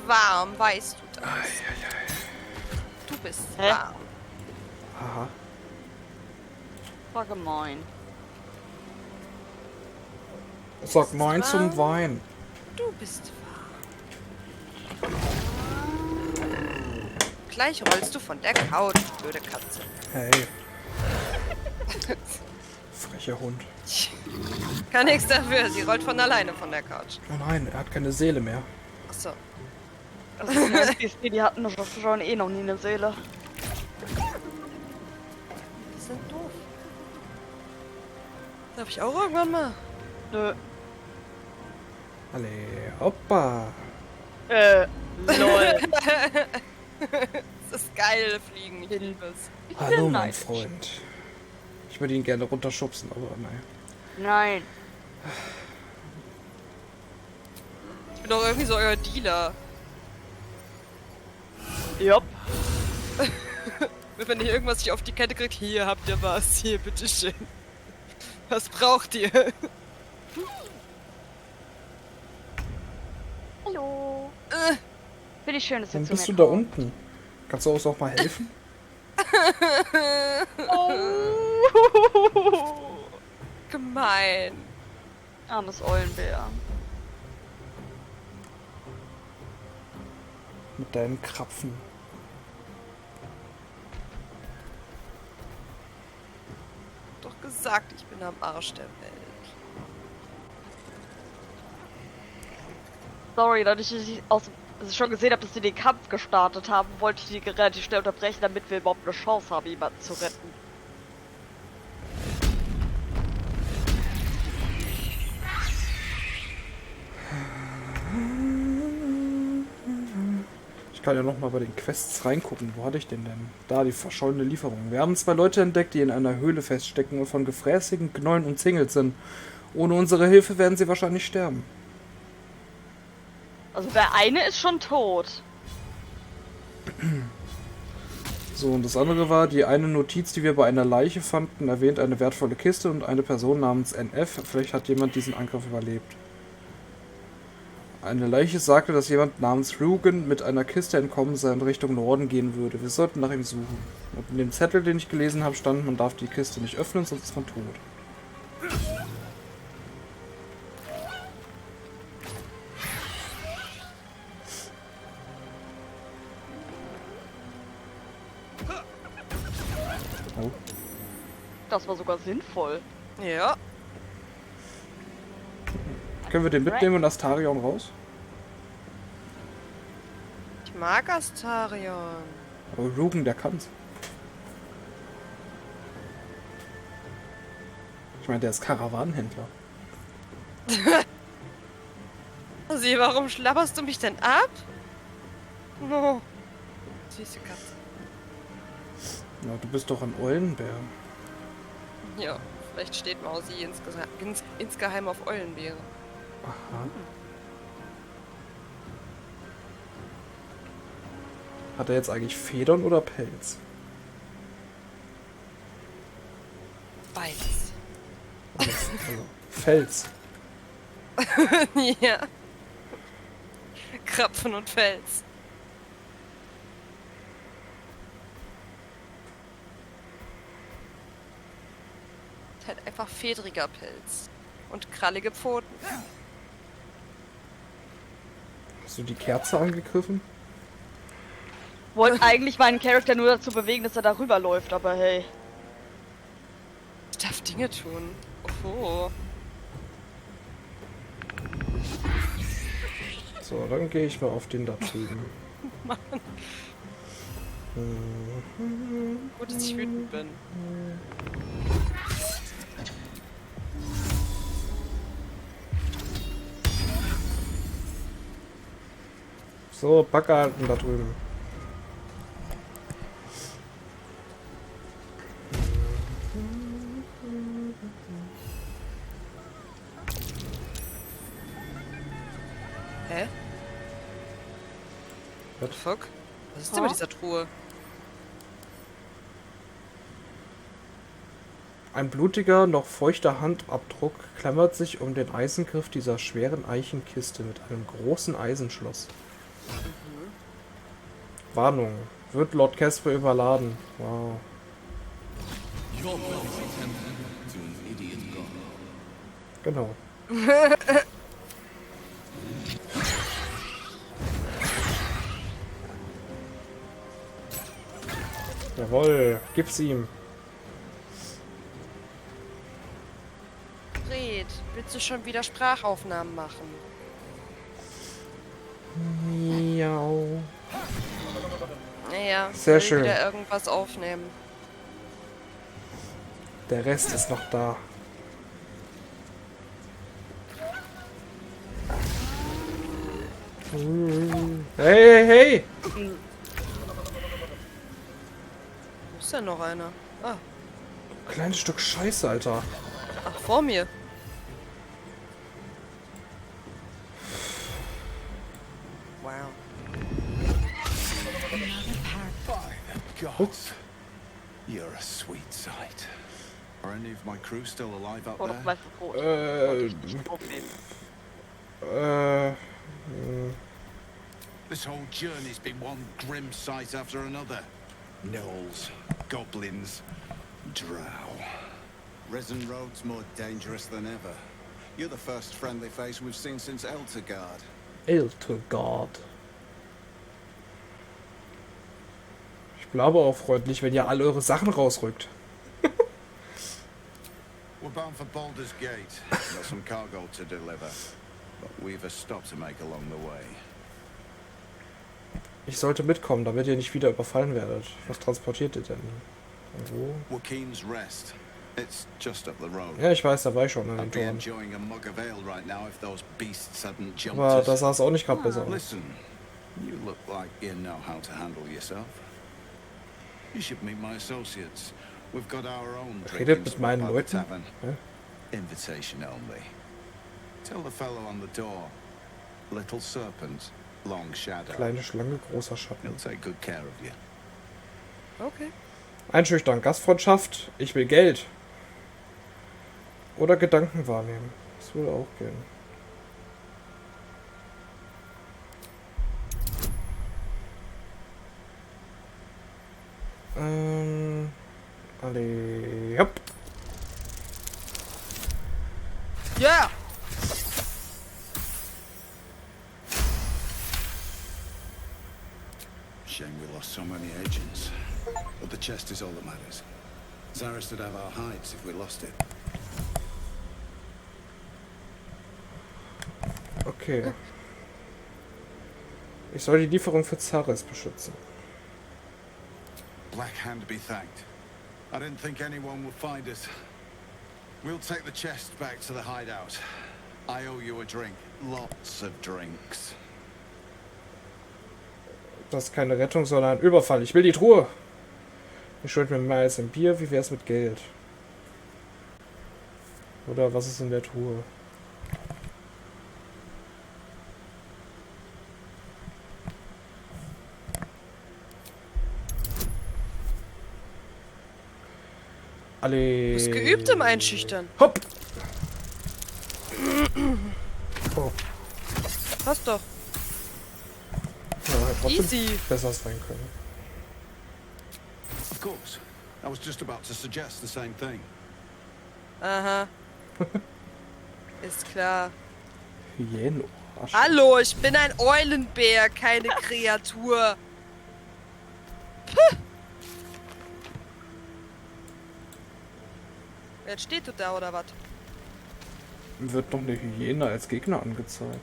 warm, weißt du das? Du bist warm. Haha. War gemein. Sag nein zum Wein. Du bist warm. Gleich rollst du von der Couch, blöde Katze. Hey. Frecher Hund. Kann nichts dafür, sie rollt von alleine von der Couch. Oh nein, er hat keine Seele mehr. Achso. Also, die hatten doch schon eh noch nie eine Seele. Die sind doof. Darf ich auch irgendwann mal? Nö. Alle, hoppa. Lol. Das ist geil, Fliegen, ich liebe es. Hallo, mein Freund. Ich würde ihn gerne runterschubsen, aber nein. Nein. Ich bin doch irgendwie so euer Dealer. Jupp. Wenn ihr irgendwas nicht auf die Kette kriegt, hier habt ihr was, hier, bitteschön. Was braucht ihr? Hallo. Finde ich schön, dass ihr Dann zu mir bist du da kommt. unten. Kannst du uns auch mal helfen? Gemein. Armes Eulenbär. Mit deinen Krapfen. Doch gesagt, ich bin am Arsch der Welt. Sorry, dadurch, dass ich schon gesehen habe, dass sie den Kampf gestartet haben, wollte ich die relativ schnell unterbrechen, damit wir überhaupt eine Chance haben, jemanden zu retten. Ich kann ja noch mal bei den Quests reingucken. Wo hatte ich den denn? Da, die verschollene Lieferung. Wir haben 2 Leute entdeckt, die in einer Höhle feststecken und von gefräßigen Knollen umzingelt sind. Ohne unsere Hilfe werden sie wahrscheinlich sterben. Also der eine ist schon tot. So, und das andere war, die eine Notiz, die wir bei einer Leiche fanden, erwähnt eine wertvolle Kiste und eine Person namens NF. Vielleicht hat jemand diesen Angriff überlebt. Eine Leiche sagte, dass jemand namens Rugen mit einer Kiste entkommen sei und Richtung Norden gehen würde. Wir sollten nach ihm suchen. Und in dem Zettel, den ich gelesen habe, stand, man darf die Kiste nicht öffnen, sonst ist man tot. Oh. Das war sogar sinnvoll. Ja. Können wir den mitnehmen und Astarion raus? Ich mag Astarion. Aber Rugen, der kann's. Ich meine, der ist Karawanenhändler. Sie, warum schlapperst du mich denn ab? Oh. Süße Katze. Ja, du bist doch ein Eulenbär. Ja, vielleicht steht Mausi insgeheim auf Eulenbeere. Aha. Hat er jetzt eigentlich Federn oder Pelz? Beides. Also Fels. Ja. Krapfen und Fels. Ist halt einfach fedriger Pelz. Und krallige Pfoten. Hast du die Kerze angegriffen? Wollte eigentlich meinen Charakter nur dazu bewegen, dass er darüber läuft, aber hey. Ich darf Dinge tun. Oh. So, dann gehe ich mal auf den da drüben. Mann. Gut, dass ich wütend bin. So, Backgarten da drüben. Hä? What? Fuck? Was ist denn mit dieser Truhe? Ein blutiger, noch feuchter Handabdruck klammert sich um den Eisengriff dieser schweren Eichenkiste mit einem großen Eisenschloss. Warnung. Wird Lord Casper überladen. Wow. Your prophecy tempted to an idiot god. Genau. Jawohl, gib's ihm. Fred, willst du schon wieder Sprachaufnahmen machen? Miau. Naja, Sehr will schön. wieder irgendwas aufnehmen. Der Rest ist noch da. Hey, hey, hey! Wo ist denn noch einer? Ah, Kleines Stück Scheiße, Alter. ach, vor mir. Wow. Gods, you're a sweet sight. Are any of my crew still alive up Oh, das there? weiße Brot. Aufnehmen. This whole journey's been one grim sight after another. Gnolls, goblins, drow. Risen Road's more dangerous than ever. You're the first friendly face we've seen since Eltergard. Eltergard. Ich bleibe auch freundlich, wenn ihr alle eure Sachen rausrückt. We're bound for Baldur's Gate. Got some cargo to deliver. But we've a stop to make along the way. Ich sollte mitkommen, damit ihr nicht wieder überfallen werdet. Was transportiert ihr denn? Wo? Wakeen's Rest. It's just up the road. Ja, ich weiß, da war ich schon an den I'd be Toren. enjoying a mug of ale right now if those beasts hadn't jumped Aber us. da sah es auch nicht gerade besser aus. Listen, you look like you know how to handle yourself. You should meet my associates. We've got our own Redet drinking mit spot meinen by the Leuten. tavern. Hä? Invitation only. Tell the fellow on the door. Little serpent, long shadow. Kleine Schlange, großer Schatten. He'll take good care of you. Okay. Einschüchtern, Gastfreundschaft, ich will Geld. Oder Gedanken wahrnehmen. Das würde auch gehen. Alle. Hopp. Ja! Shame we lost so many agents. But the chest is all that matters. Zaris would have our hides if we lost it. Okay. Ich soll die Lieferung für Zares beschützen. Black Hand be thanked. I didn't think anyone would find us. We'll take the chest back to the hideout. I owe you a drink. Lots of drinks. Das ist keine Rettung, sondern ein Überfall. Ich will die Truhe. Ich schuld mir mehr als ein Bier. Wie wär's mit Geld? Oder was ist in der Truhe? Alle. Du bist geübt im Einschüchtern. Hopp! Oh, Passt doch. ja, hätte trotzdem Easy. besser sein können. Of course. I was just about to suggest the same thing. Aha. Ist klar. Hyänen. Hallo, ich bin ein Eulenbär, keine Kreatur. Puh. Jetzt steht du da, oder was? Wird noch eine Hyäne als Gegner angezeigt.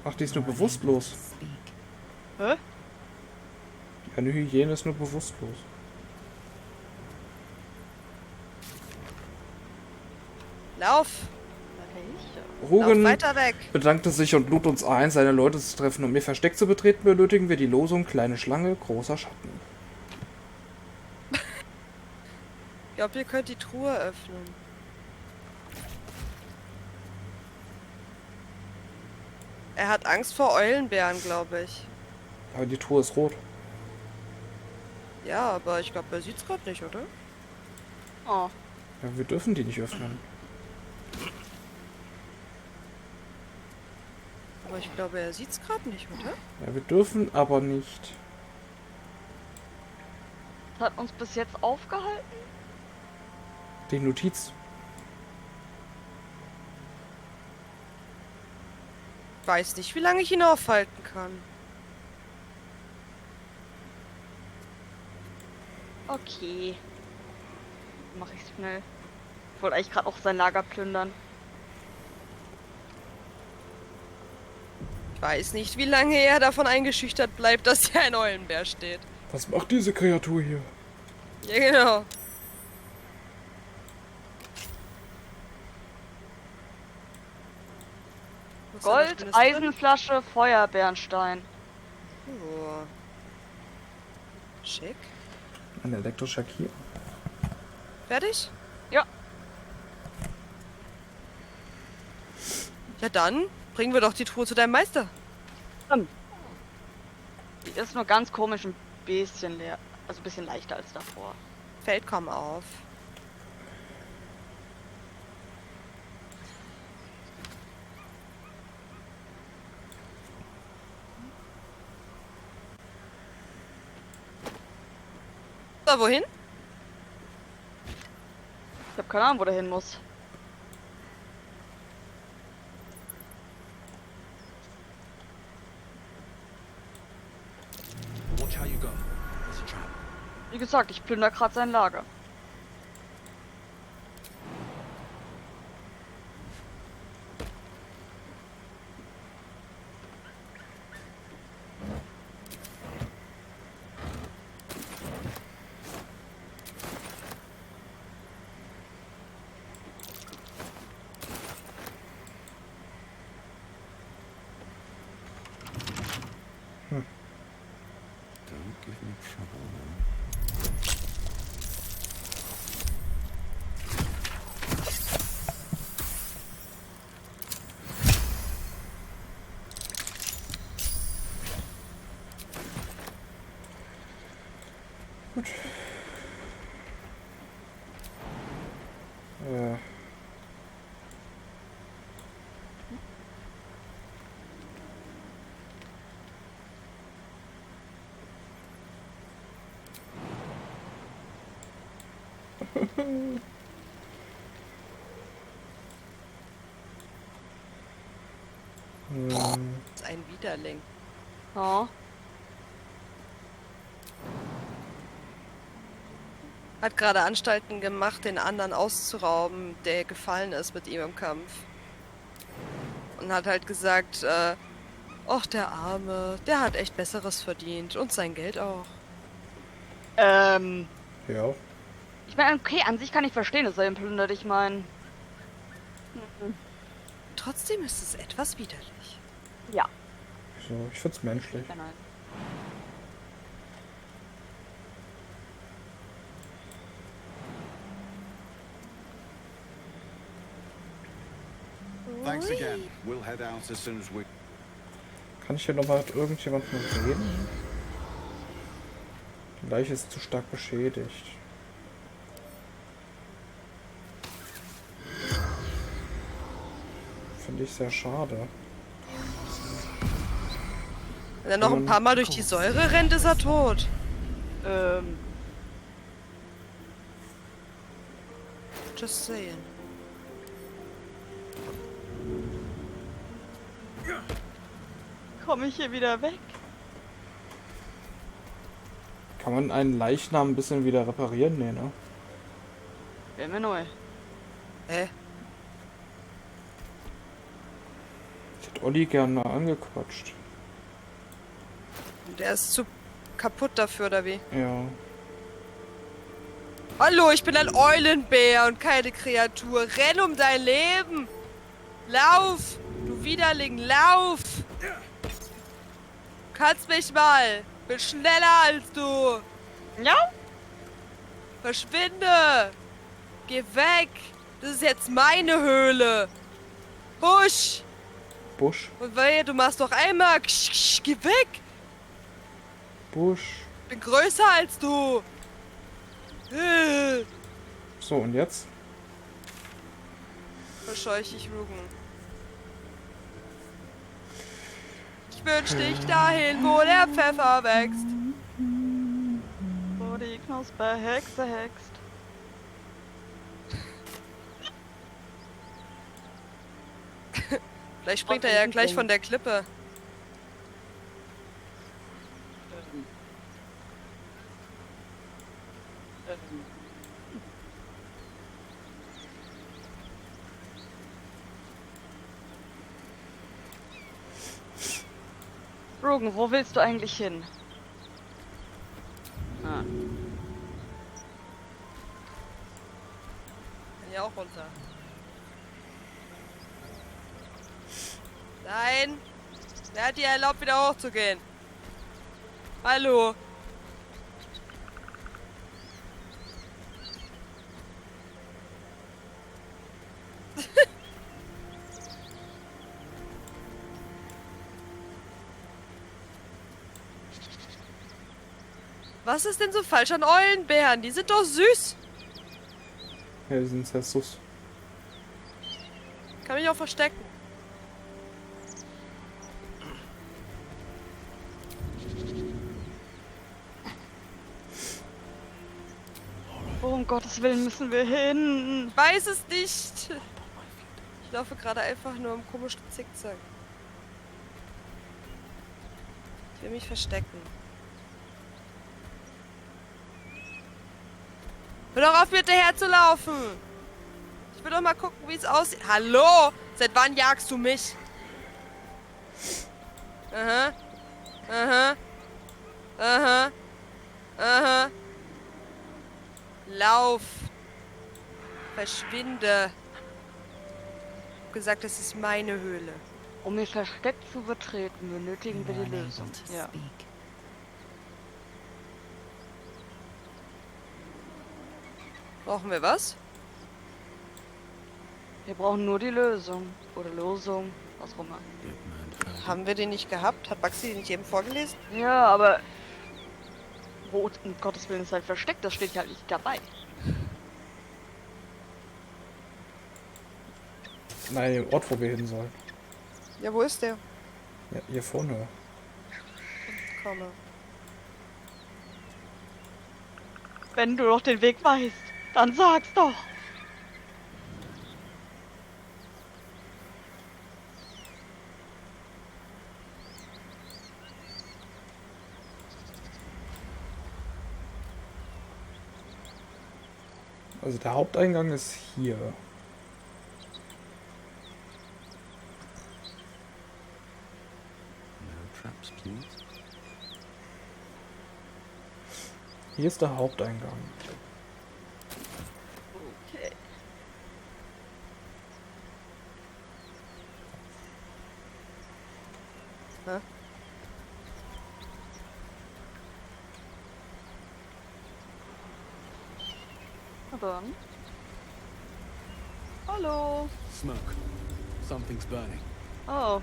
Ach, die ist nur bewusstlos. Hä? Eine Hyäne ist nur bewusstlos. Lauf! Okay. Rugen Lauf weiter weg! bedankte sich und lud uns ein, seine Leute zu treffen. Um ihr Versteck zu betreten, benötigen wir die Losung kleine Schlange, großer Schatten. Ich glaube, ihr könnt die Truhe öffnen. Er hat Angst vor Eulenbären, glaube ich. Aber die Truhe ist rot. Ja, aber ich glaube, er sieht's gerade nicht, oder? Oh. Ja, wir dürfen die nicht öffnen. Aber ich glaube, er sieht's gerade nicht, oder? Ja, wir dürfen aber nicht. Das hat uns bis jetzt aufgehalten? Die Notiz. Weiß nicht, wie lange ich ihn aufhalten kann. Okay. Mach ich schnell. Ich wollte eigentlich gerade auch sein Lager plündern. Ich weiß nicht, wie lange er davon eingeschüchtert bleibt, dass hier ein Eulenbär steht. Was macht diese Kreatur hier? Ja, genau. Was soll das Gold, Schönes drin? Eisenflasche, Feuerbernstein. Oh. Schick. Ein elektrischer Kier. Fertig? Ja. Ja dann, bringen wir doch die Truhe zu deinem Meister. Die ist nur ganz komisch ein bisschen leer. Also ein bisschen leichter als davor. Fällt kaum auf. So, wohin? Ich habe keine Ahnung, wo der hin muss. Watch how you go. There's a trap. Wie gesagt, ich plünder gerade sein Lager. Don't give me trouble now. Gut. Äh. Das ist ein Widerling. Ja. Hat gerade Anstalten gemacht, den anderen auszurauben, der gefallen ist mit ihm im Kampf. Und hat halt gesagt, ach, der Arme, der hat echt Besseres verdient. Und sein Geld auch. Ja. Ich meine, okay, an sich kann ich verstehen, dass er ihn plündert. Ich meine, Trotzdem ist es etwas widerlich. ja. So, ich find's menschlich. Nein. Thanks again. We'll head out as soon as we... Kann ich hier nochmal mit irgendjemandem reden? Die Leiche ist zu stark beschädigt. Finde ich sehr schade. Wenn er noch ein paar Mal durch die Säure rennt, ist er tot. Just saying. Komme ich hier wieder weg? Kann man einen Leichnam ein bisschen wieder reparieren? Nee, ne? Wäre mir neu. Hä? Ich hätte Olli gerne angequatscht. Der ist zu kaputt dafür, oder wie? Ja. Hallo, ich bin ein Eulenbär und keine Kreatur. Renn um dein Leben! Lauf! Du Widerling, lauf! Kannst mich mal! Bin schneller als du! Ja? Verschwinde! Geh weg! Das ist jetzt meine Höhle! Husch! Busch. Und wehe, du machst doch einmal. Geh weg! Busch. Bin größer als du! So, und jetzt? Verscheuche ich Rugen. Ich wünsch dich dahin, wo der Pfeffer wächst. Wo die Knusperhexe hext. Vielleicht springt er ja gleich von der Klippe. Rogan, wo willst du eigentlich hin? Ah. Kann ja auch runter. Nein! Wer hat dir erlaubt, wieder hochzugehen? Hallo? Was ist denn so falsch an Eulenbären? Die sind doch süß. Ja, die sind sehr süß. Kann mich auch verstecken. Wo um Gottes Willen müssen wir hin? Ich weiß es nicht. Ich laufe gerade einfach nur im komischen Zickzack. Ich will mich verstecken. Hör doch auf, mir hinterher zu laufen! Ich will doch mal gucken, wie es aussieht. Hallo! Seit wann jagst du mich? Aha. Aha. Aha. Aha. Lauf! Verschwinde! Ich hab gesagt, das ist meine Höhle. Um ihr Versteck zu betreten, benötigen wir die Lösung. Ja. Brauchen wir was? Wir brauchen nur die Lösung. Oder Losung, was auch immer. Haben wir den nicht gehabt? Hat Baxi den nicht eben vorgelesen? Ja, aber... Wo um Gottes Willen ist halt versteckt? Das steht ja halt nicht dabei. Nein, den Ort, wo wir hin sollen. Ja, wo ist der? Ja, hier vorne. Komme. Wenn du doch den Weg weißt, dann sag's doch. Also der Haupteingang ist hier. Traps, please. Hier ist der Haupteingang. Okay. Hä? Na dann. Hallo. Smoke. Something's burning. Oh.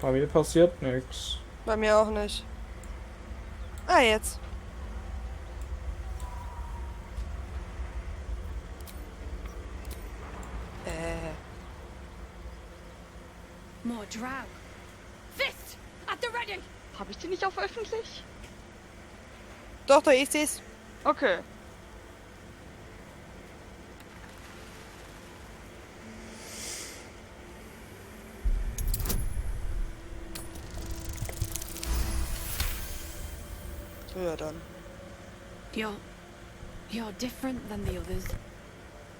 Bei mir passiert nichts. Bei mir auch nicht. Ah, jetzt. More drow. Fist! At the ready! Habe ich die nicht auf öffentlich? Doch, ich seh's. Okay. Ja, dann. You're different than the others.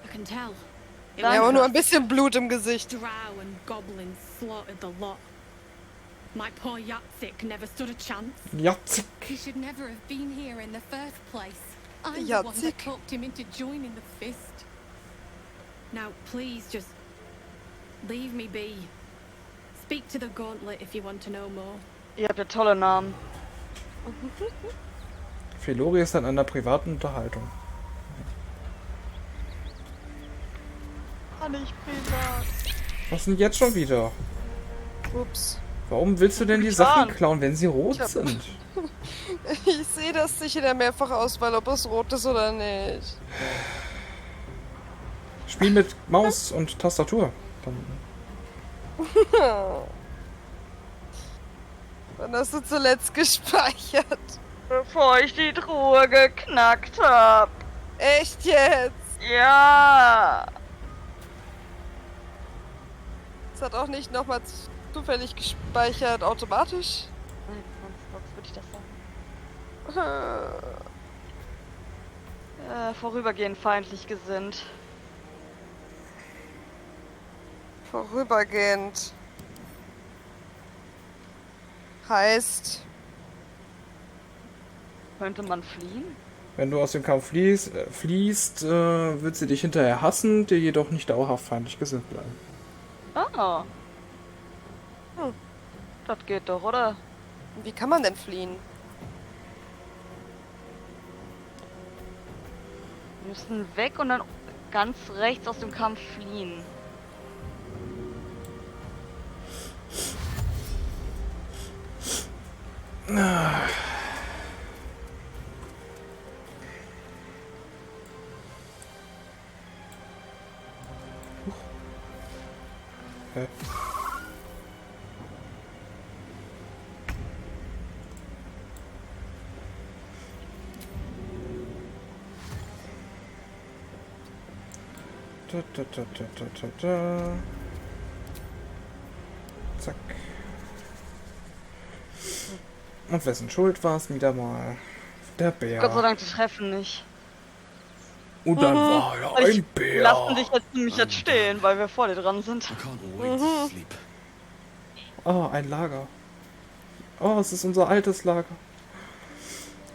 I can tell. Ja, aber nur ein bisschen Blut im Gesicht. Drow and goblins slaughtered the lot. My poor Yatsik never stood a chance. Yatsik. He should never have been here in the first place. I'm the one that Yatsik. talked him into joining the fist. Now, please, just leave me be. Speak to the gauntlet if you want to know more. Ihr habt ja tolle Namen. Felori ist an einer privaten Unterhaltung. Ah, nicht privat. Was denn jetzt schon wieder? Ups. Warum willst du denn die getan? Sachen klauen, wenn sie rot Ich hab- sind? Ich sehe das nicht in der Mehrfachauswahl, ob es rot ist oder nicht. Spiel mit Maus und Tastatur. Dann Wann hast du zuletzt gespeichert? Bevor ich die Truhe geknackt hab. Echt jetzt? Ja. Es hat auch nicht nochmal zufällig gespeichert, automatisch? Nein, sonst würde ich das sagen. Vorübergehend feindlich gesinnt. Vorübergehend. Heißt, Könnte man fliehen? wenn du aus dem Kampf fliehst, wird sie dich hinterher hassen, dir jedoch nicht dauerhaft feindlich gesinnt bleiben. Ah. Das geht doch, oder? wie kann man denn fliehen? Wir müssen weg und dann ganz rechts aus dem Kampf fliehen. Hä? Da. Zack. Und wessen Schuld war es wieder mal? Der Bär. Gott sei Dank, die treffen nicht. Und dann war da Also ein Bär. lassen dich jetzt nämlich jetzt stehen, weil wir vor dir dran sind. I can't wait to sleep. Oh, ein Lager. Oh, es ist unser altes Lager.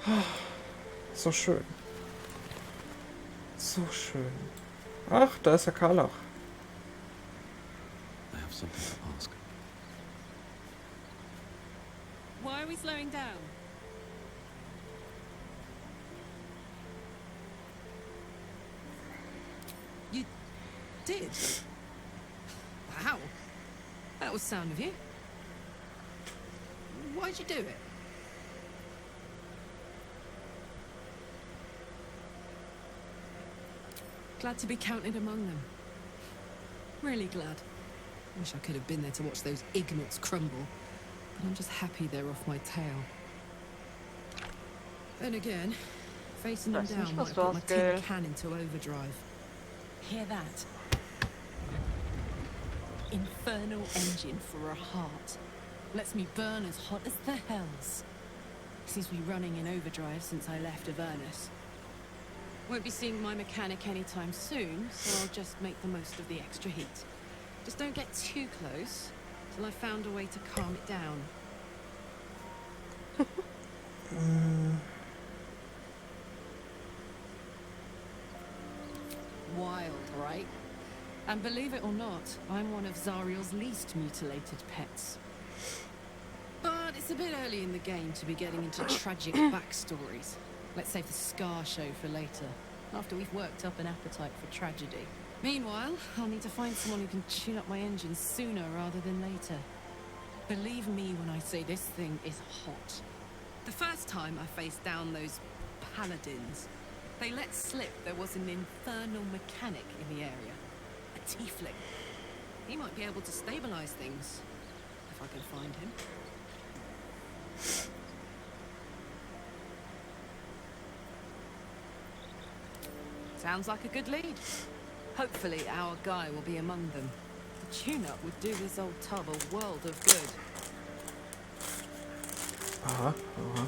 Ah, so schön. So schön. Ach, da ist der Karlach. I have something to ask. Why are we slowing down? You did? Wow. That was sound of you. Why'd you do it? Glad to be counted among them. Really glad. Wish I could have been there to watch those ignots crumble. But I'm just happy they're off my tail. Then again, facing them That's down nicht, might was put du my hast, tin gell? can into overdrive. Hear that? Infernal engine for a heart. Lets me burn as hot as the hells. Seems to be running in overdrive since I left Avernus. Won't be seeing my mechanic anytime soon, so I'll just make the most of the extra heat. Just don't get too close till I've found a way to calm it down. Wild, right? And believe it or not, I'm one of Zariel's least mutilated pets. But it's a bit early in the game to be getting into tragic backstories. Let's save the scar show for later, after we've worked up an appetite for tragedy. Meanwhile, I'll need to find someone who can tune up my engine sooner rather than later. Believe me when I say this thing is hot. The first time I faced down those paladins, they let slip there was an infernal mechanic in the area. A tiefling. He might be able to stabilize things, if I can find him. Sounds like a good lead. Hopefully our guy will be among them. The tune-up would do this old tub a world of good. Aha, aha.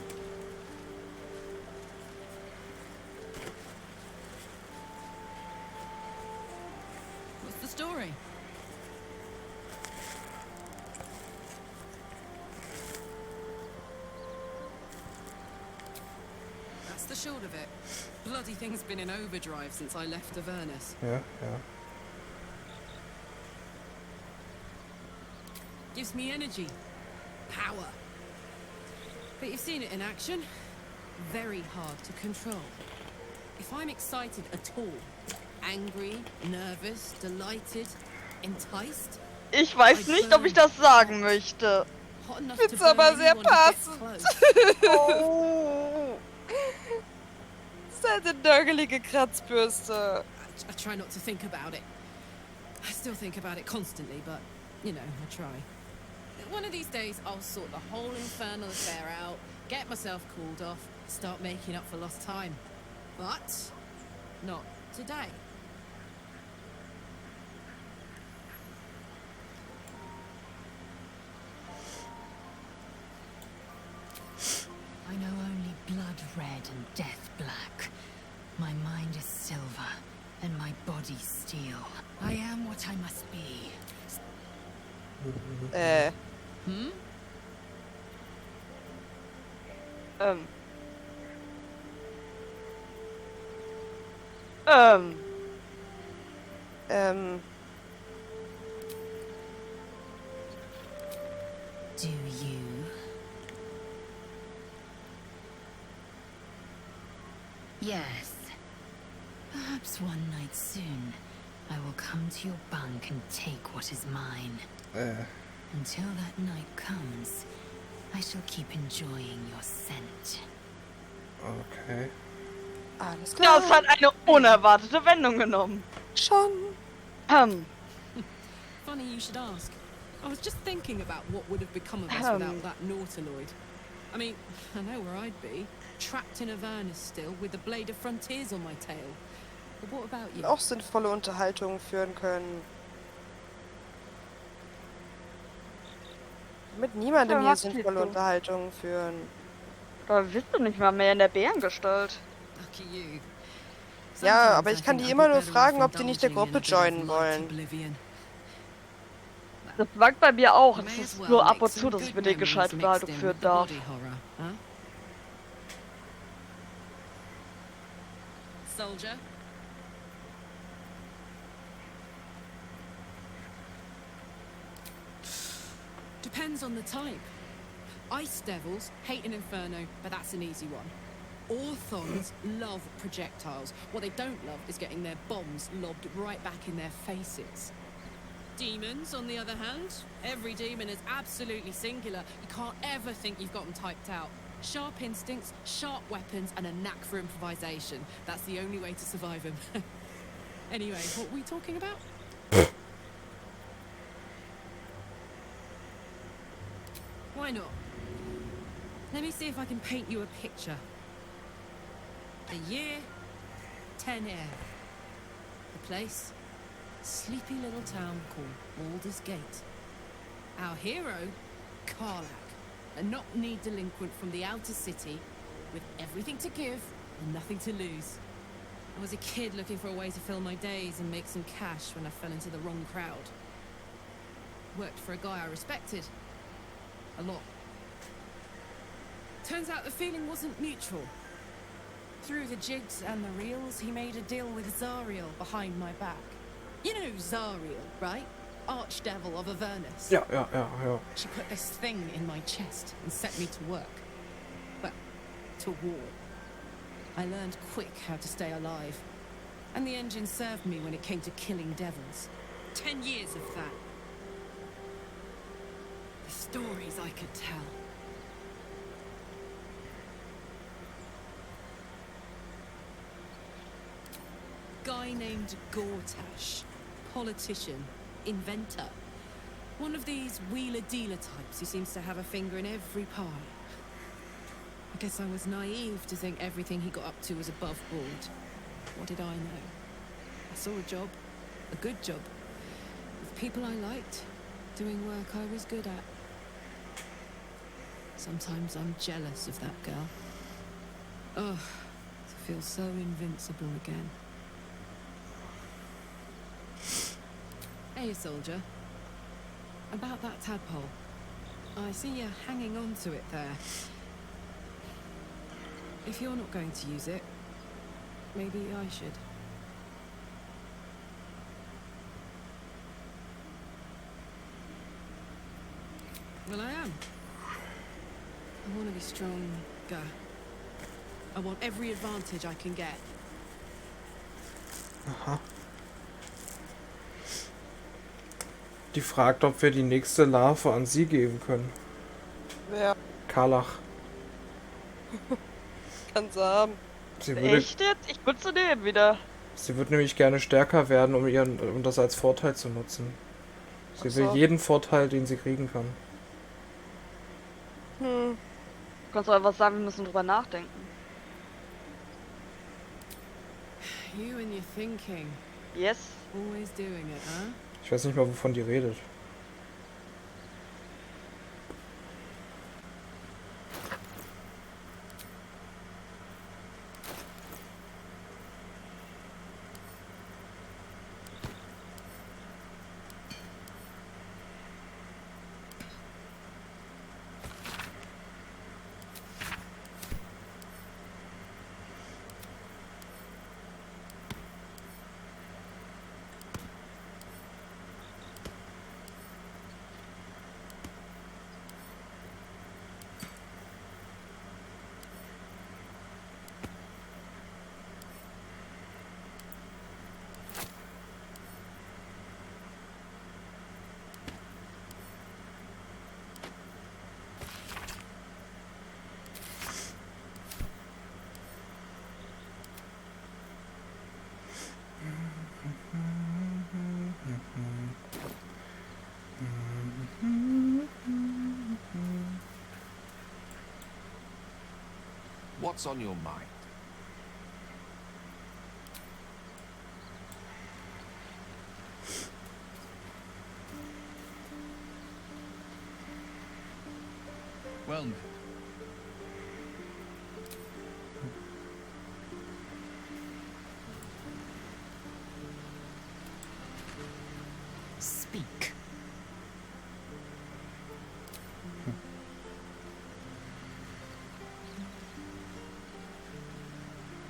What's the story? That's the short of it. Bloody thing's been in overdrive since I left Avernus. Ja, ja. Gives me energy. Power. But you've seen it in action. Very hard to control. If I'm excited at all, angry, nervous, delighted, enticed, Ich weiß nicht, ob ich das sagen möchte. Hot enough Find's to burn aber sehr anyone who gets passend. close. Oh. Das ist halt eine nörgelige Kratzbürste. I try not to think about it. I still think about it constantly, but, you know, I try. One of these days, I'll sort the whole infernal affair out, get myself cooled off, start making up for lost time. But not today. I know only blood red and death black. My mind is silver, and my body steel. I am what I must be. Hmm? Do you? Yes. Perhaps one night soon, I will come to your bunk and take what is mine. Until that night comes, I shall keep enjoying your scent. Okay. Alles klar. Das hat eine unerwartete Wendung genommen. Schon. Funny you should ask. I was just thinking about what would have become of us without that Nautiloid. I mean, I know where I'd be. Trapped in Avernus still, with the Blade of Frontiers on my tail. But what about you? Auch sinnvolle Unterhaltungen führen können. Mit niemandem hier sinnvolle Unterhaltungen führen. Da bist du nicht mal mehr in der Bärengestalt. Lucky you. Ja, aber ich kann die immer nur fragen, ob die nicht der Gruppe joinen wollen. Das wankt bei mir auch. Es ist nur ab und zu, dass ich mit den gescheit Unterhaltung führen darf. Soldier. Depends on the type. Ice devils hate an inferno, but that's an easy one. Orthons love projectiles. What they don't love is getting their bombs lobbed right back in their faces. Demons, on the other hand, every demon is absolutely singular. You can't ever think you've got them typed out. Sharp instincts, sharp weapons, and a knack for improvisation. That's the only way to survive them. Anyway, what were we talking about? Why not? Let me see if I can paint you a picture. The year, 10 air. The place, sleepy little town called Baldur's Gate. Our hero, Karlak, a knock-kneed delinquent from the outer city, with everything to give and nothing to lose. I was a kid looking for a way to fill my days and make some cash when I fell into the wrong crowd. Worked for a guy I respected. A lot. Turns out the feeling wasn't mutual. Through the jigs and the reels, he made a deal with Zariel behind my back. You know Zariel, right? Archdevil of Avernus. Ja. She put this thing in my chest and set me to work. Well, to war. I learned quick how to stay alive. And the engine served me when it came to killing devils. 10 years of that. The stories I could tell. Guy named Gortash. Politician. Inventor. One of these wheeler-dealer types who seems to have a finger in every pie. I guess I was naive to think everything he got up to was above board. What did I know? I saw a job. A good job. With people I liked. Doing work I was good at. Sometimes I'm jealous of that girl. Oh, to feel so invincible again. Hey, soldier. About that tadpole. I see you hanging on to it there. If you're not going to use it, maybe I should. Well, I am. I want to be stronger. I want every advantage I can get. Die fragt, ob wir die nächste Larve an sie geben können. Wer Karlach. kann sie haben? Echt jetzt? Ich würde sie nehmen wieder. Sie wird nämlich gerne stärker werden, um das als Vorteil zu nutzen. Sie Ach will so. jeden Vorteil, den sie kriegen kann. Hm. Du kannst doch einfach sagen, wir müssen drüber nachdenken. You and your thinking. Yes. Always doing it, huh? Ich weiß nicht mal, wovon die redet. What's on your mind? Well met. Speak.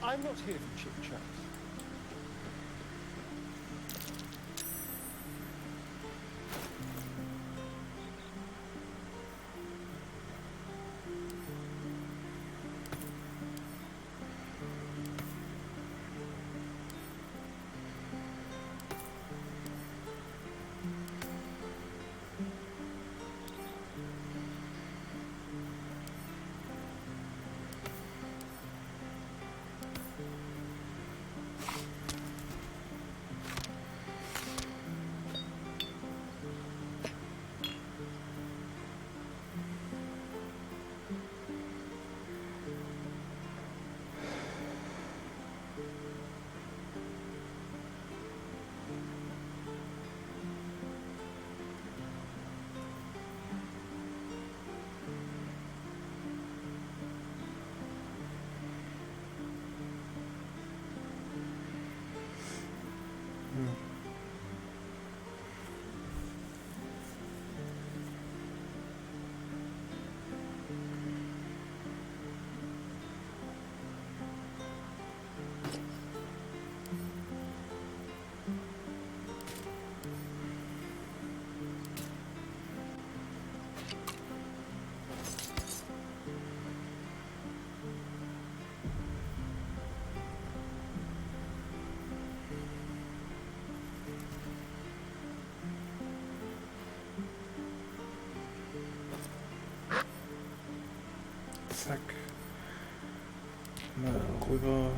I'm not here for chit-chat. Zack. Mal rüber.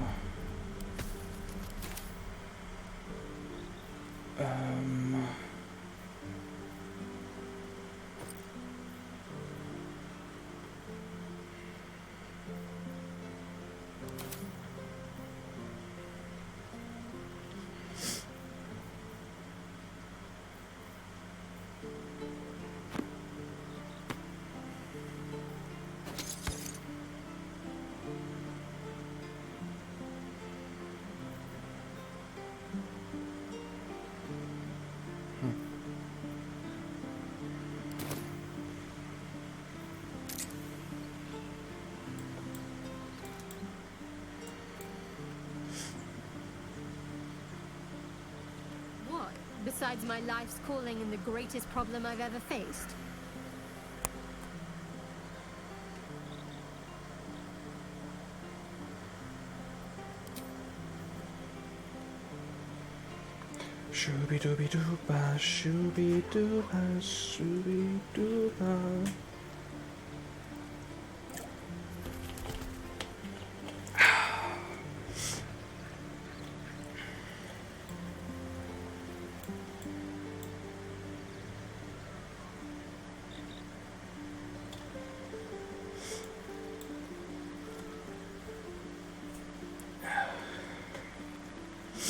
What? Besides my life's calling and the greatest problem I've ever faced? Schubidubiduba, schubiduba, schubiduba.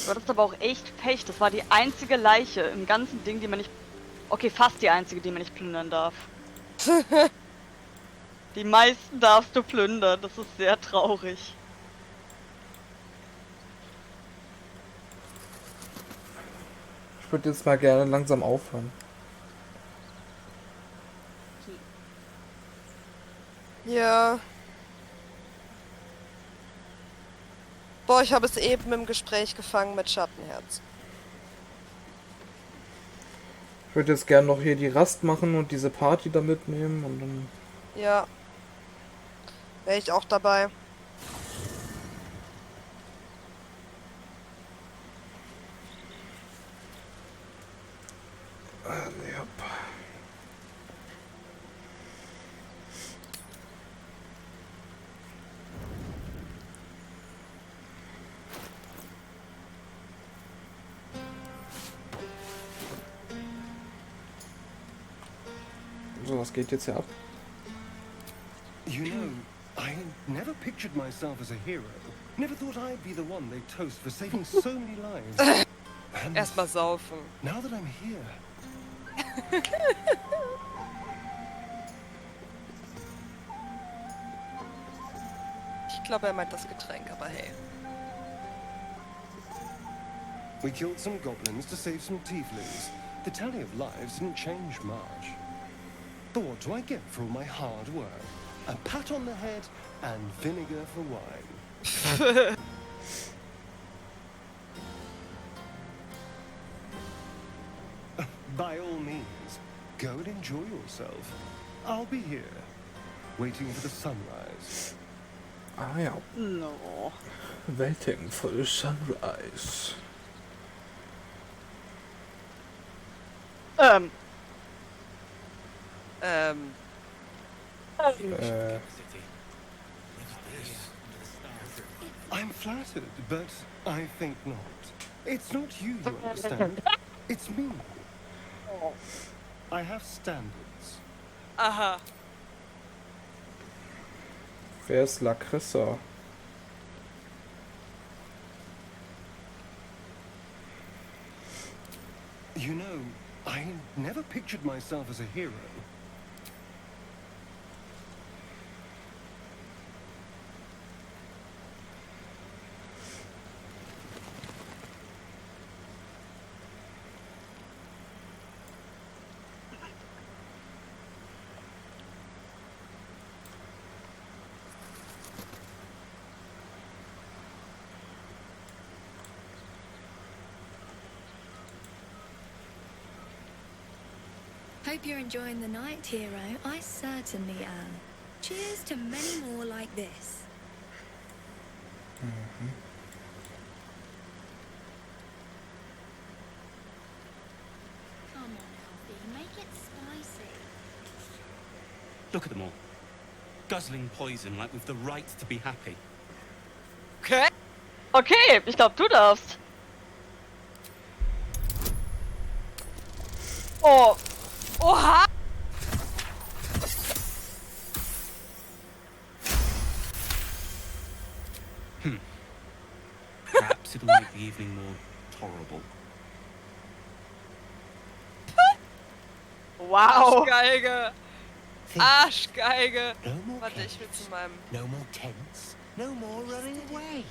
Du hattest aber auch echt Pech. Das war die einzige Leiche im ganzen Ding, die man nicht... Okay, fast die einzige, die man nicht plündern darf. Die meisten darfst du plündern. Das ist sehr traurig. Ich würde jetzt mal gerne langsam aufhören. Ja. Boah, ich habe es eben im Gespräch gefangen mit Schattenherz. Ich würde jetzt gerne noch hier die Rast machen und diese Party da mitnehmen und dann... Ja. Wäre ich auch dabei. Ja. So, was geht jetzt hier ab? You know, I never pictured myself as a hero. Never thought I'd be the one they toast for saving so many lives. And Erstmal saufen. now that I'm here, Ich glaube, er meint das Getränk, aber hey. we killed some goblins to save some tieflings. The tally of lives didn't change much. But what do I get for all my hard work? A pat on the head and vinegar for wine. By all means, go and enjoy yourself. I'll be here, waiting for the sunrise. Ah ja. No. Waiting for the sunrise. I'm flattered, but I think not. It's not you understand. It's me. I have standards. Aha. Wer ist Lakrissa? You know, I never pictured myself as a hero. Hope you're enjoying the night, hero. I certainly am. Cheers to many more like this. Come on, Alfie, make it spicy. Look at them all. Guzzling poison like we've the right to be happy. Okay. Okay, ich glaube, du darfst. Oh. Oha! Perhaps it'll make the evening more tolerable. Wow! Arschgeige! Arschgeige! No more Warte, caves, ich will zu meinem... no more tents, no more running away.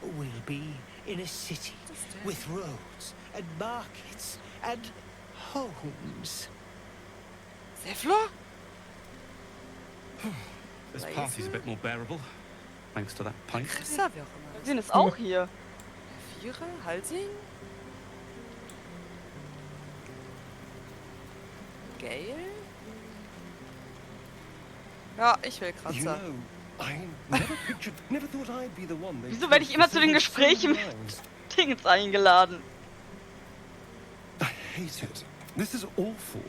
We'll be in a city with roads and markets and homes. Zeflor? This party's a bit more bearable, thanks to that pint. Chrissa, wie auch immer. Halsing ist auch hier. Vierer? Halsing? Gale? Ja, ich will You Kratzer. know, I never thought I'd be the one they Wieso werde ich toast immer for zu den saving so many Gesprächen mit lives. Dings eingeladen? hate it. This is awful.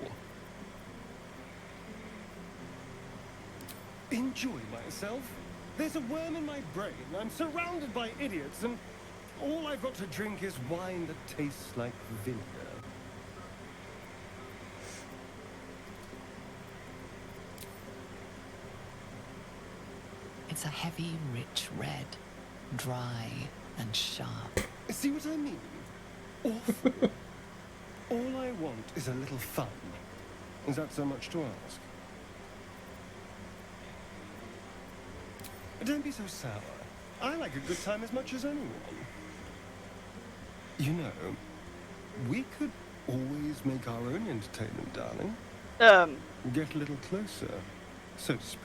Enjoy myself? There's a worm in my brain. I'm surrounded by idiots, and all I've got to drink is wine that tastes like vinegar. It's a heavy, rich red, dry and sharp. See what I mean? Awful. All I want is a little fun. Is that so much to ask? Don't be so sour. I like a good time as much as anyone. You know, we could always make our own entertainment, darling. Get a little closer, so to speak.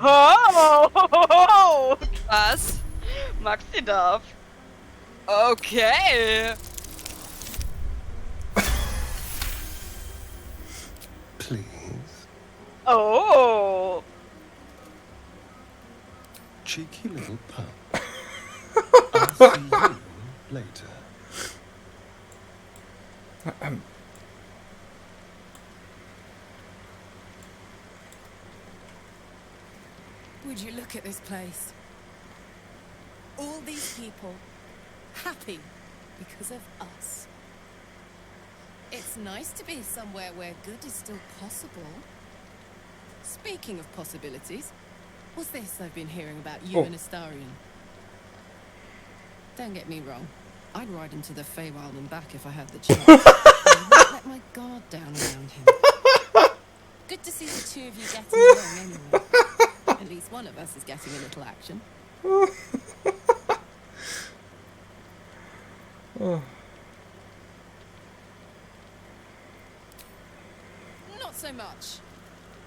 Oh! Was? Maxi darf. Okay. Please. Oh! Cheeky little pup. I'll see you later. Would you look at this place? All these people happy because of us. It's nice to be somewhere where good is still possible. Speaking of possibilities, what's this I've been hearing about you and Astarion? Don't get me wrong, I'd ride him to the Feywild and back if I had the chance. I wouldn't let my guard down around him. Good to see the two of you getting along anyway. At least one of us is getting a little action. Not so much.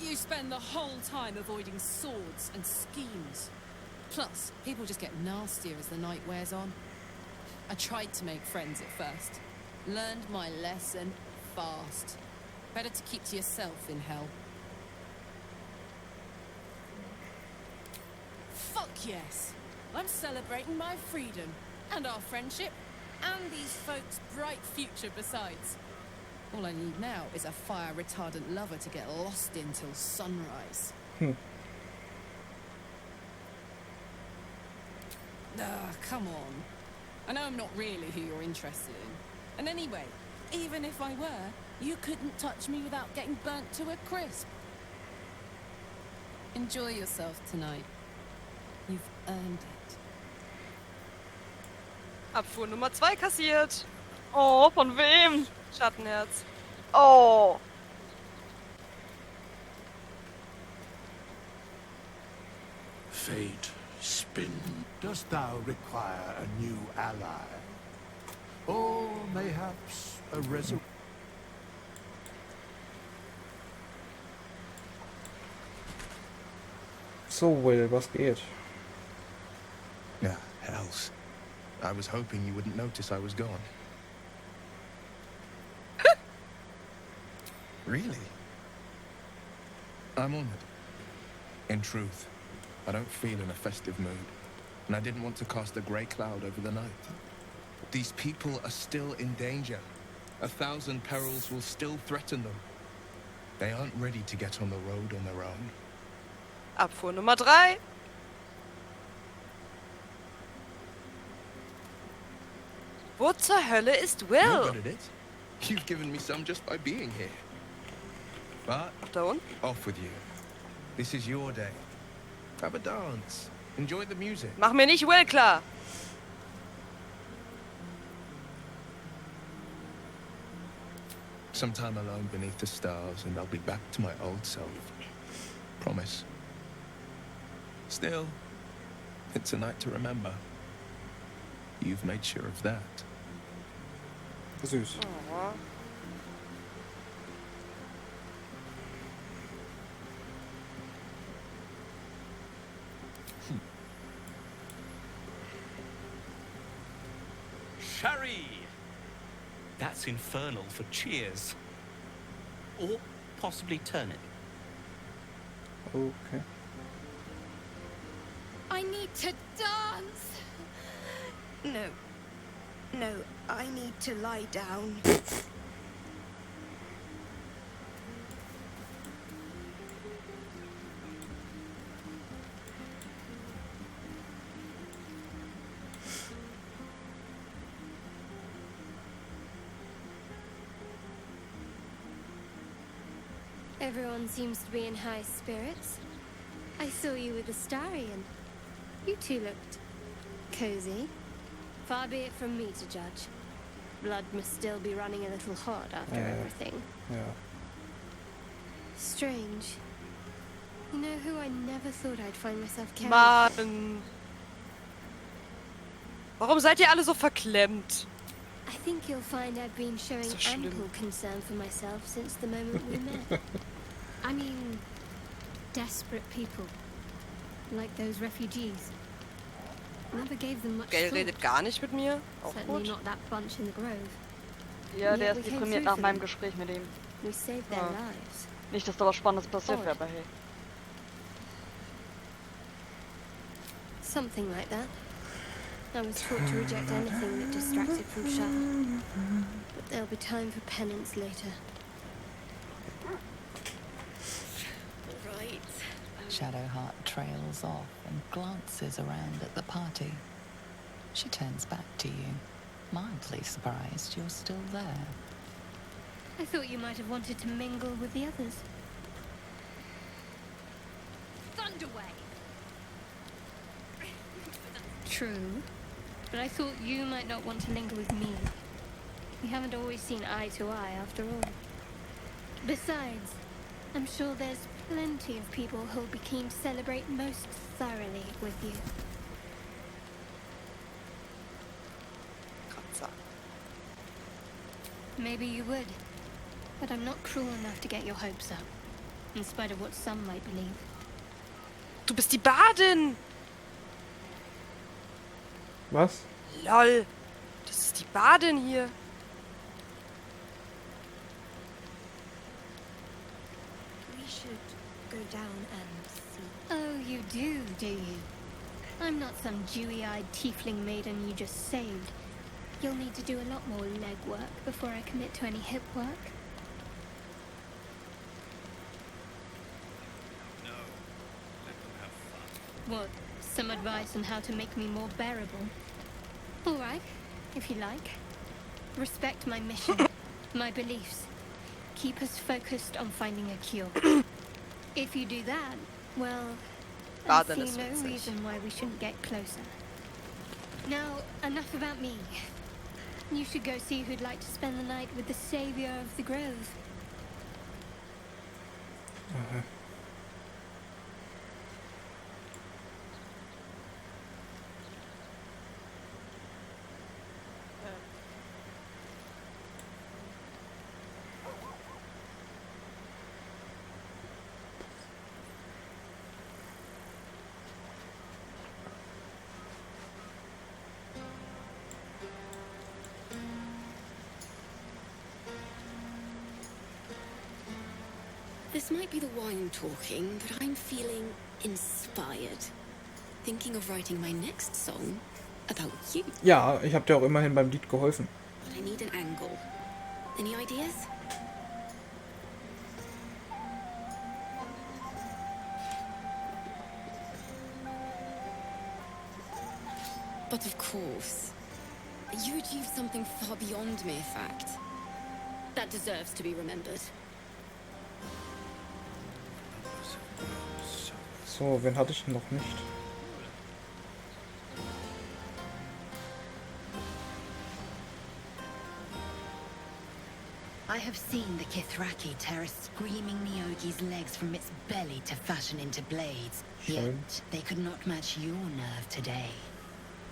You spend the whole time avoiding swords and schemes. Plus, people just get nastier as the night wears on. I tried to make friends at first. Learned my lesson fast. Better to keep to yourself in hell. Fuck yes! I'm celebrating my freedom, and our friendship, and these folks' bright future besides. All I need now is a fire-retardant lover to get lost in till sunrise. Come on. I know I'm not really who you're interested in. And anyway, even if I were, you couldn't touch me without getting burnt to a crisp. Enjoy yourself tonight. You've earned it. Abfuhr Nummer 2 kassiert. Oh, von wem? Schattenherz. Oh. Fate, spin. Dost thou require a new ally? Or mayhaps a resurrection? So, Will, was geht? Yeah, hells. I was hoping you wouldn't notice I was gone. Really? I'm honored. In truth, I don't feel in a festive mood, and I didn't want to cast a grey cloud over the night. These people are still in danger. 1,000 perils will still threaten them. They aren't ready to get on the road on their own. Abfuhr Nummer 3. Wo zur Hölle ist Will? You're good at it. You've given me some just by being here. But off with you. This is your day. Have a dance. Enjoy the music. Mach mir nicht Will klar. Some time alone beneath the stars, and I'll be back to my old self. Promise. Still, it's a night to remember. You've made sure of that. Süß. Oh. Sherry! That's infernal for cheers. Or possibly turnip. Okay. I need to dance. No. No, I need to lie down. Everyone seems to be in high spirits. I saw you with the Starian. You two looked cozy. Far be it from me to judge. Blood must still be running a little hot after everything. Ja. Strange. You know who I never thought I'd find myself carrying? Mann. Warum seid ihr alle so verklemmt? I think you'll find I've been showing So schlimm. ample concern for myself since the moment we met. I mean, desperate people. Like those refugees. Never gave them much Gell thought. redet gar nicht mit mir. Auch Certainly gut. not that bunch in the grove. Ja, der Yet we ist came deprimiert through nach for meinem them. Gespräch mit ihm. We saved their Ja. lives. Nicht, dass da was Spannendes passiert Odd. wäre, aber hey. Something like that. I was taught to reject anything that distracted from Shah. But there'll be time for penance later. Right. Shadowheart trails off and glances around at the party. She turns back to you, mildly surprised you're still there. I thought you might have wanted to mingle with the others. Thunderway! True, but I thought you might not want to linger with me. We haven't always seen eye to eye after all. Besides, I'm sure there's plenty of people who'll be keen to celebrate most thoroughly with you. Kratzer. Maybe you would, but I'm not cruel enough to get your hopes up, in spite of what some might believe. Du bist die Badin! Was? Lol. Das ist die Badin hier. We should go down and see. Oh, you do you? I'm not some dewy-eyed tiefling maiden you just saved. You'll need to do a lot more legwork before I commit to any hip work. No. Let them have fun. What? Some advice on how to make me more bearable? All right, if you like. Respect my mission, my beliefs. Keep us focused on finding a cure. If you do that, well, I Baden see ist no witzig. reason why we shouldn't get closer. Now, enough about me. You should go see who'd like to spend the night with the savior of the grove. This might be the wine talking, but I'm feeling inspired. Thinking of writing my next song about you. Ja, ich habe dir auch immerhin beim Lied geholfen. But I need an angle. Any ideas? But of course, you achieved something far beyond mere fact. That deserves to be remembered. So, wen hatte ich noch nicht? I have seen the Kithraki tear a screaming Neogi's legs from its belly to fashion into blades. Yet they could not match your nerve today.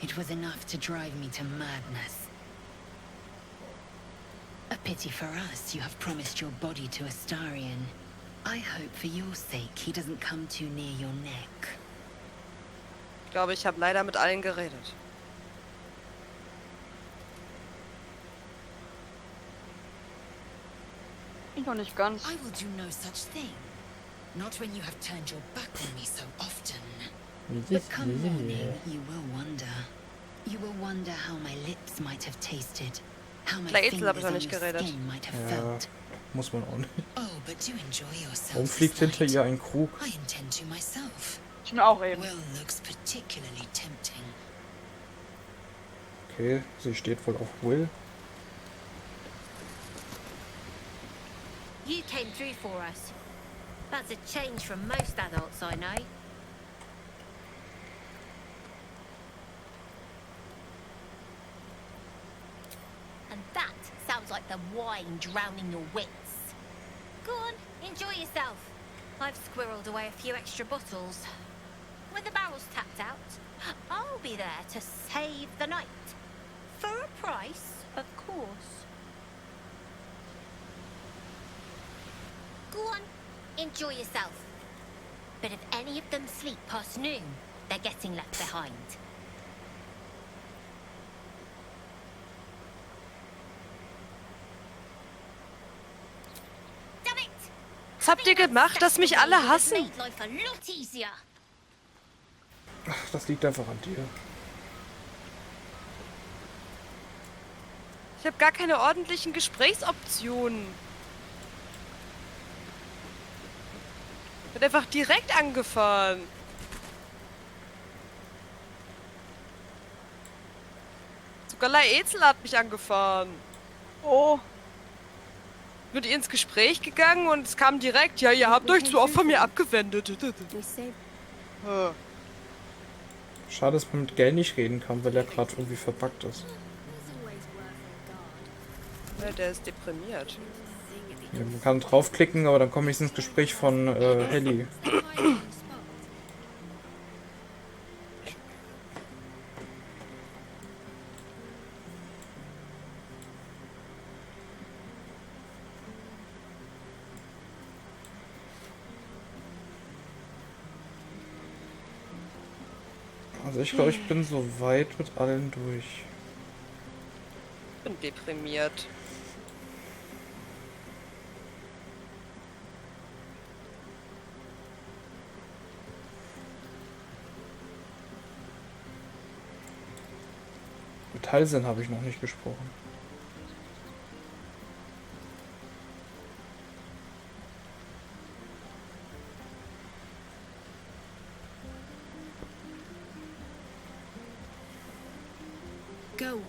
It was enough to drive me to madness. A pity for us you have promised your body to Astarion. I hope for your sake he doesn't come too near your neck. Ich glaube, ich habe leider mit allen geredet. Ich noch nicht ganz. I will do no such thing. Not when you have turned your back on me so often. But come morning, you will wonder. You will wonder how my lips might have tasted. How my fingers on your skin might have felt. Muss man auch nicht. Oh, but do enjoy yourself. Warum fliegt hinter ihr ein Krug? I intend to myself. Ich mir auch eben. Well, looks particularly tempting. Okay, sie steht wohl auf Will. You came through for us. That's a change from most adults I know. And that sounds like the wine drowning your wits. Go on, enjoy yourself. I've squirreled away a few extra bottles. When the barrel's tapped out, I'll be there to save the night. For a price, of course. Go on, enjoy yourself. But if any of them sleep past noon, they're getting left behind. Damn it! Was habt ihr gemacht, dass mich alle hassen? Made life a lot easier. Ach, das liegt einfach an dir. Ich habe gar keine ordentlichen Gesprächsoptionen. Wird einfach direkt angefahren. Sogar Laezel hat mich angefahren. Oh. Wird ihr ins Gespräch gegangen und es kam direkt, ja, ihr habt euch zu oft von mir abgewendet. Schade, dass man mit Gell nicht reden kann, weil er gerade irgendwie verpackt ist. Ja, der ist deprimiert. Ja, man kann draufklicken, aber dann komme ich ins Gespräch von Ellie. Also ich glaube, ich bin so weit mit allen durch. Ich bin deprimiert. Mit Halsinn habe ich noch nicht gesprochen. Go on.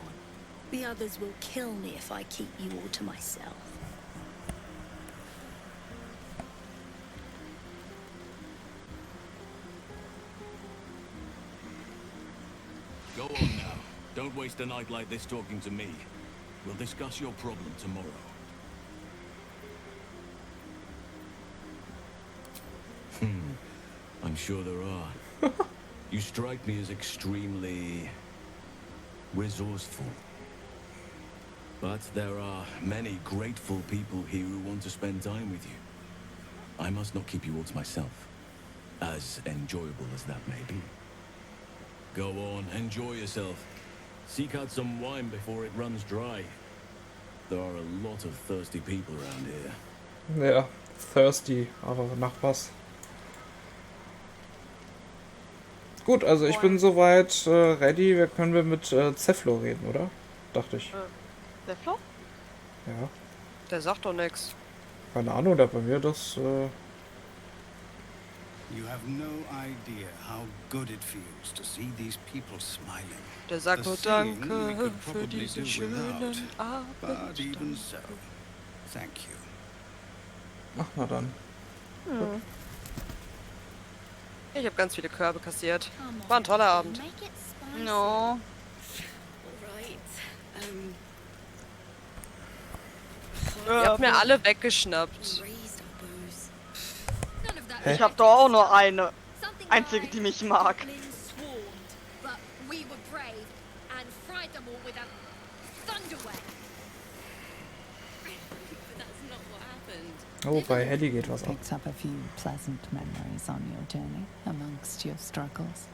The others will kill me if I keep you all to myself. Go on now. Don't waste a night like this talking to me. We'll discuss your problem tomorrow. I'm sure there are. You strike me as extremely resourceful. But there are many grateful people here who want to spend time with you. I must not keep you all to myself, as enjoyable as that may be. Go on, enjoy yourself. Seek out some wine before it runs dry. There are a lot of thirsty people around here. Ja, thirsty, aber nach was? Gut, also ich bin soweit ready. Wir können mit Zeflo reden, oder? Dachte ich. Zeflo? Ja. Der sagt doch nix. Keine Ahnung, der bei mir das... You have no idea how good it feels to see these people smiling. Der sagt nur Danke für diese schönen But even so, thank you. Ach, na dann. Hm. Ich habe ganz viele Körbe kassiert. War ein toller Abend. No. Ihr habt mir alle weggeschnappt. Ich hab doch auch nur eine einzige, die mich mag. Oh, bei Helly geht was ab. Picked up a few pleasant memories on your journey amongst your struggles.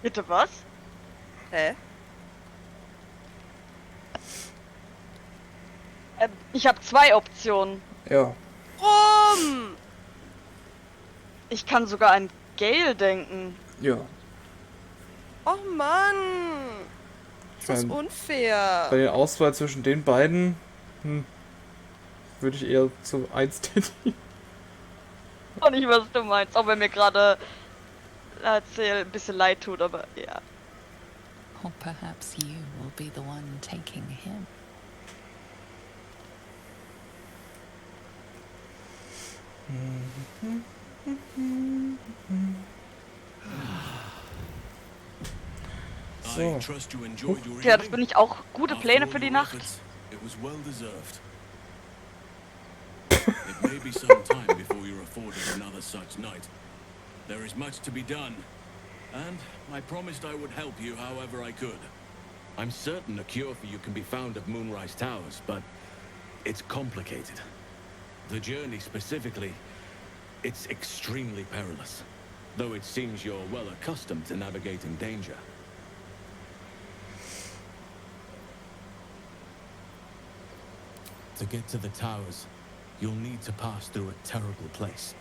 Bitte was? Hä? Ich habe zwei Optionen. Ja. Rum! Warum? Ich kann sogar an Gale denken. Ja. Oh Mann. Ist das unfair. Bei der Auswahl zwischen den beiden würde ich eher zu 1 tendieren. Auch nicht, was du meinst, auch wenn mir gerade ein bisschen leid tut, aber ja. Or perhaps you will be the one taking him. So. Ja, das bin ich auch. Gute Pläne für die Nacht. It was well deserved. It may be some time before you're afforded another such night. There is much to be done, and I promised I would help you however I could. I'm certain a cure for you can be found at Moonrise Towers, but it's complicated. The journey specifically, it's extremely perilous, though it seems you're well accustomed to navigating danger. To get to the towers, you'll need to pass through a terrible place.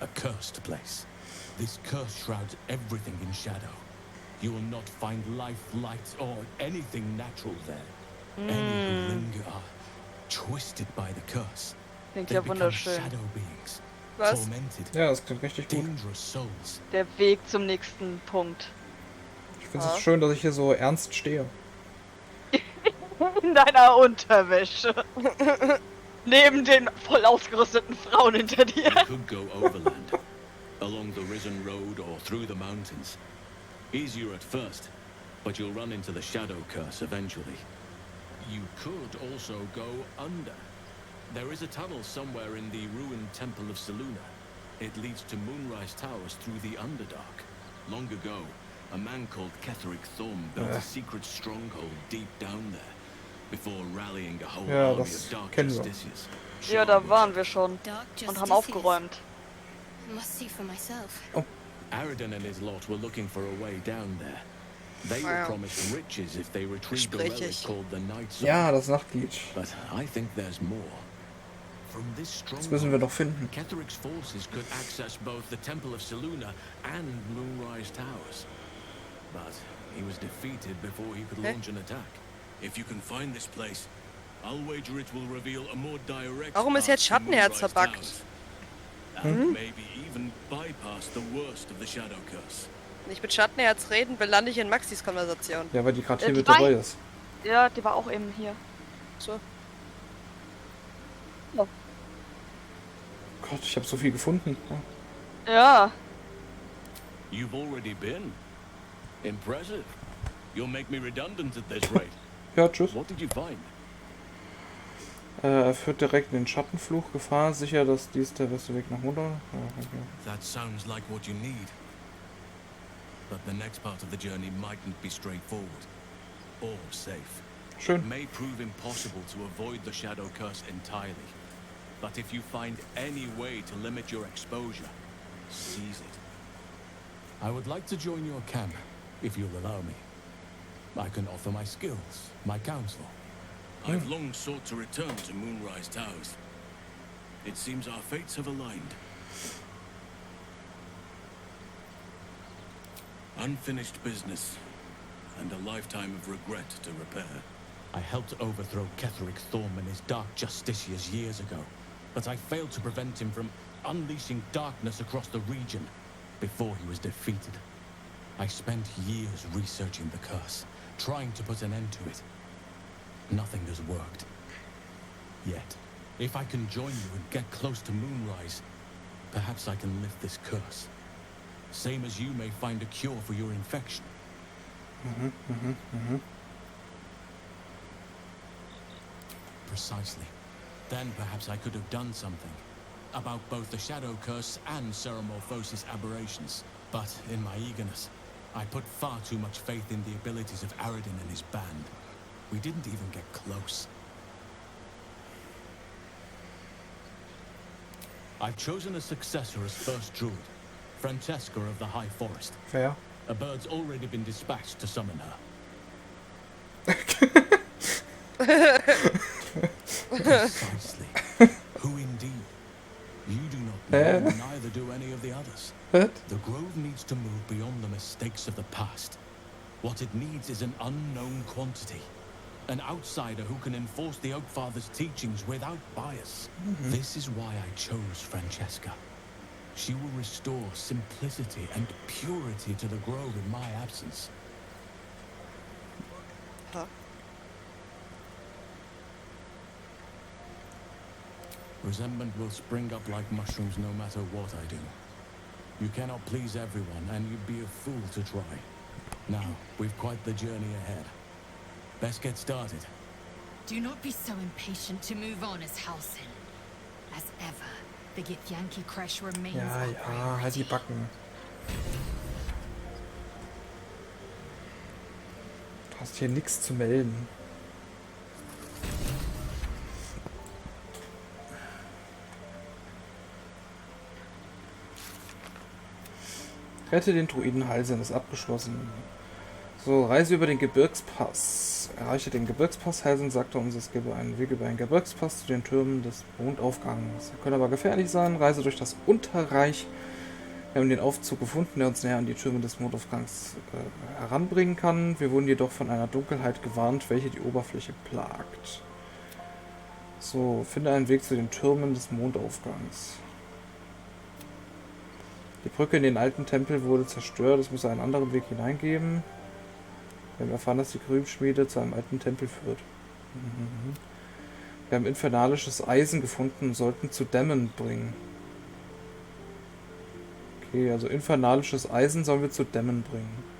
A cursed place. This curse shrouds everything in shadow. You will not find life, light, or anything natural there. Any who linger are twisted by the curse. Klingt They ja become wunderschön. shadow beings. Was? Tormented. Ja, das klingt richtig gut. Dangerous souls. Der Weg zum nächsten Punkt. Ich finde es schön, dass ich hier so ernst stehe. In deiner Unterwäsche. Neben den voll ausgerüsteten Frauen hinter dir. You could go overland, along the Risen Road or through the mountains. Easier at first, but you'll run into the shadow curse eventually. You could also go under. There is a tunnel somewhere in the ruined Temple of Seluna. It leads to Moonrise Towers through the Underdark. Long ago, a man called Ketheric Thorm built a secret stronghold deep down there, before rallying a whole army of Dark Justiciars. Ja, da waren wir schon und haben aufgeräumt. I must see for myself. Aridon and his lot were looking for a way down there. They were promised riches if they retrieved a relic called the Night Sword. Ja, das Nachtlied. But I think there's more. From this Das müssen wir noch finden. Ketheric's forces could access both the Temple of Seluna and Moonrise Towers. But he was defeated before he could launch an attack. If you can find this place, I'll wager it will reveal a more direct Warum ist jetzt Schattenherz verbuggt? and maybe even bypass the worst of the Shadow Curse. Wenn ich mit Schattenherz reden will, lande ich in Maxis Konversation. Ja, weil die gerade hier mit dabei ist. Ja, die war auch eben hier. So. Ja. Gott, ich habe so viel gefunden. Ja. You've already been. Impressive. You'll make me redundant at this rate. Ja, tschüss. What did you find? Er führt direkt in den Schattenfluch. Gefahr, sicher, dass dies der beste Weg nach Mutter. Ja, okay. That sounds like what you need. But the next part of the journey mightn't be straightforward or safe. Schön. It may prove impossible to avoid the Shadow Curse entirely. But if you find any way to limit your exposure, seize it. I would like to join your camp, if you'll allow me. I can offer my skills, my counsel. I've long sought to return to Moonrise Towers. It seems our fates have aligned. Unfinished business, and a lifetime of regret to repair. I helped overthrow Ketheric Thorm and his Dark Justiciars years ago, but I failed to prevent him from unleashing darkness across the region before he was defeated. I spent years researching the curse, trying to put an end to it. Nothing has worked. Yet, if I can join you and get close to Moonrise, perhaps I can lift this curse. Same as you may find a cure for your infection. Precisely. Then perhaps I could have done something about both the Shadow Curse and Ceramorphosis aberrations. But in my eagerness, I put far too much faith in the abilities of Aridon and his band. We didn't even get close. I've chosen a successor as first druid, Francesca of the High Forest. Fair. A bird's already been dispatched to summon her. Precisely. Who indeed? You do Neither do any of the others. What? The grove needs to move beyond the mistakes of the past. What it needs is an unknown quantity. An outsider who can enforce the Oak Father's teachings without bias. This is why I chose Francesca. She will restore simplicity and purity to the grove in my absence. Huh? Resentment will spring up like mushrooms no matter what I do. You cannot please everyone, and you'd be a fool to try. Now, we've quite the journey ahead. Best get started. Do not be so impatient to move on as Halsin. As ever, the Githyanki crash remains Ja, our ja, halt die Backen. Du hast hier nichts zu melden. Rette den Druiden Halsin ist abgeschlossen. So, Reise über den Gebirgspass. Erreiche den Gebirgspass. Halsin sagte uns, es gebe einen Weg über einen Gebirgspass zu den Türmen des Mondaufgangs. Er könnte aber gefährlich sein. Reise durch das Unterreich. Wir haben den Aufzug gefunden, der uns näher an die Türme des Mondaufgangs heranbringen kann. Wir wurden jedoch von einer Dunkelheit gewarnt, welche die Oberfläche plagt. So, finde einen Weg zu den Türmen des Mondaufgangs. Die Brücke in den alten Tempel wurde zerstört. Es muss einen anderen Weg hineingeben. Wir haben erfahren, dass die Grübschmiede zu einem alten Tempel führt. Wir haben infernalisches Eisen gefunden und sollten zu Dämmen bringen. Okay, also infernalisches Eisen sollen wir zu Dämmen bringen.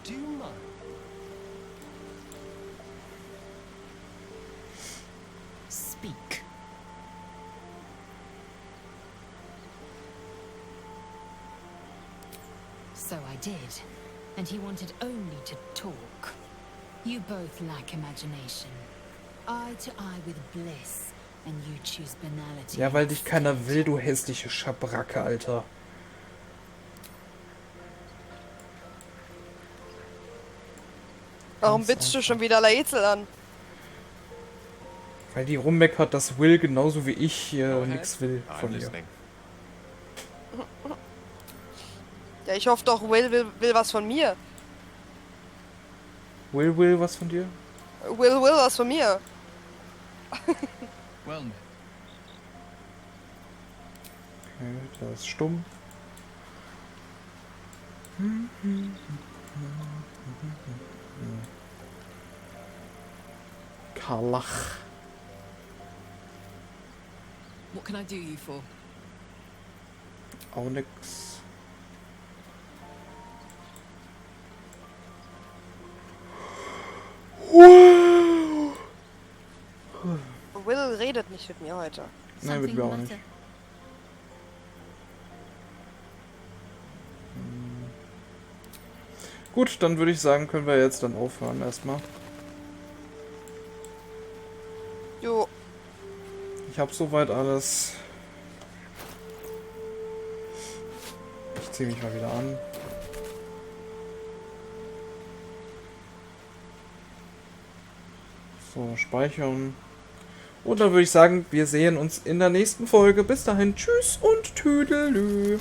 Do you mind? Speak. So I did, and he wanted only to talk. You both lack imagination. Eye to eye with bliss, and you choose banality. Ja, weil dich keiner will, du hässliche Schabracke, Alter. Warum bitzt du schon wieder Laezel an? Weil die rummeckert, dass Will genauso wie ich hier nichts will von ihr. Ja, ich hoffe doch, Will was von mir. Will was von dir? Will was von mir. Well, Okay, der ist stumm. Karlach. What can I do you for? Auch nix. Will redet nicht mit mir heute. Nein, mit mir auch nicht. Gut, dann würde ich sagen, können wir jetzt dann aufhören erstmal. Jo. Ich habe soweit alles. Ich ziehe mich mal wieder an. So, speichern. Und dann würde ich sagen, wir sehen uns in der nächsten Folge. Bis dahin, tschüss und tüdelü.